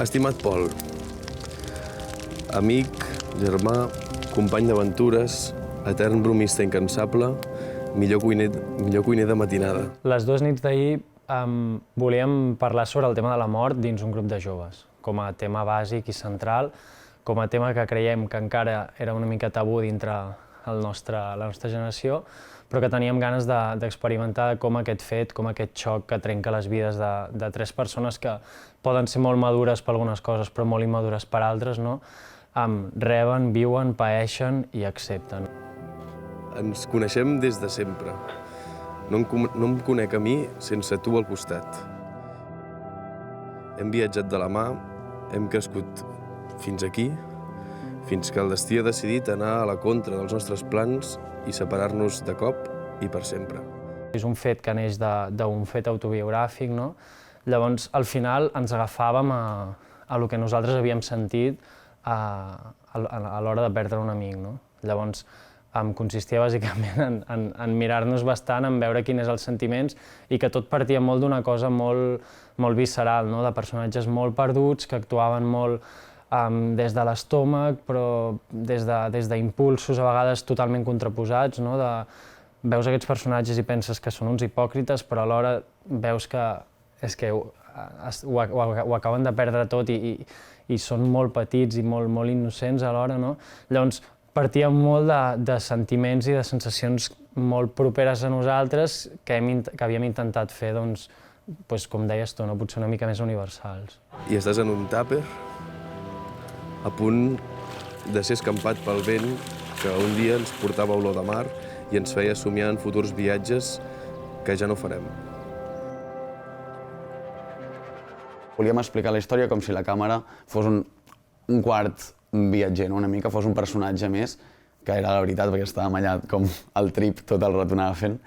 Estimat Pol, amic, germà, company d'aventures, etern bromista incansable, millor cuiner de matinada. Les dues nits d'ahir volíem parlar sobre el tema de la mort dins un grup de joves, com a tema bàsic i central, com a tema que creiem que encara era una mica tabú dintre la nostra generació, però que teníem ganes d'experimentar com aquest fet, com aquest xoc que trenca les vides de tres persones que poden ser molt madures per algunes coses, però molt immadures per altres, no? Reben, viuen, paeixen i accepten. Ens coneixem des de sempre. No em conec a mi sense tu al costat. Hem viatjat de la mà, hem crescut fins aquí, fins que el destí ha decidit anar a la contra dels nostres plans i separar-nos de cop i per sempre. És un fet que neix d'un fet autobiogràfic, no? Llavors, al final, ens agafàvem a lo que nosaltres havíem sentit a l'hora de perdre un amic, no? Llavors, consistia bàsicament en mirar-nos bastant, en veure quins eren els sentiments i que tot partia molt d'una cosa molt visceral, no? De personatges molt perduts que actuaven molt des de l'estómac, però des d'impulsos a vegades totalment contraposats, no? Veus aquests personatges i penses que són uns hipòcrites, però alhora veus que ho acaben de perdre tot i són molt petits i molt innocents alhora, no? Llavors, partíem molt de sentiments i de sensacions molt properes a nosaltres que havíem intentat fer, doncs, com deies tu, potser una mica més universals. I estàs en un tàper, a punt de ser escampat pel vent que un dia ens portava olor de mar i ens feia somiar en futurs viatges que ja no farem. Volíem explicar la història com si la càmera fos un quart viatger, no? Una mica fos un personatge més, que era la veritat, perquè estàvem allà com el trip tot el rato anava fent.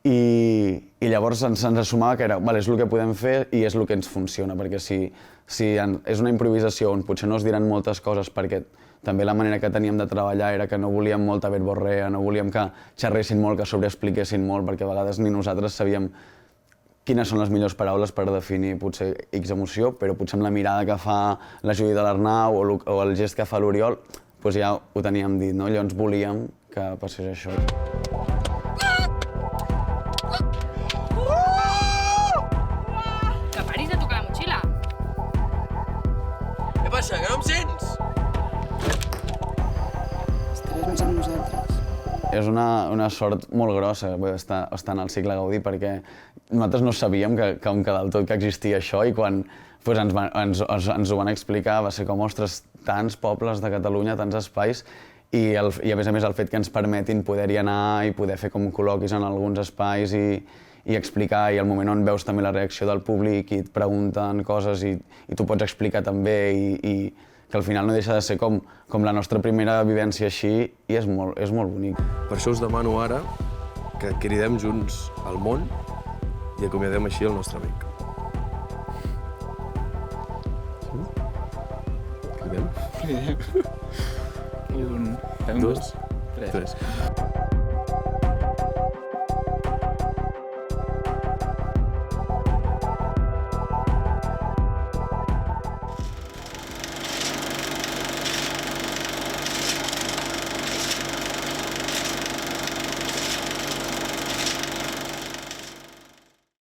I llavors ens assumava que era, és el que podem fer i és el que ens funciona, perquè si és una improvisació on potser no es diran moltes coses, perquè també la manera que teníem de treballar era que no volíem molta verborrea, no volíem que xerressin molt, que sobreexpliquessin molt, perquè a vegades ni nosaltres sabíem quines són les millors paraules per definir potser X emoció, però potser amb la mirada que fa la Judit de l'Arnau o el gest que fa l'Oriol, doncs ja ho teníem dit, no? Llavors volíem que passés això. Que paris de tocar la motxilla! Què passa, que no em sents? Estaràs més amb nosaltres. És una sort molt grossa estar en el cicle Gaudí, perquè nosaltres no sabíem que del tot que existia això i quan ens ho van explicar va ser com, ostres, tants pobles de Catalunya, tants espais i a més el fet que ens permetin poder-hi anar i poder fer com col·loquis en alguns espais i explicar, i al moment on veus també la reacció del públic i et pregunten coses i tu pots explicar també i que al final no deixa de ser com la nostra primera vivència així i és molt bonic. Per això us demano ara que cridem junts al món i acomiadem així el nostre amic. Cridem? Un, Dos, tres.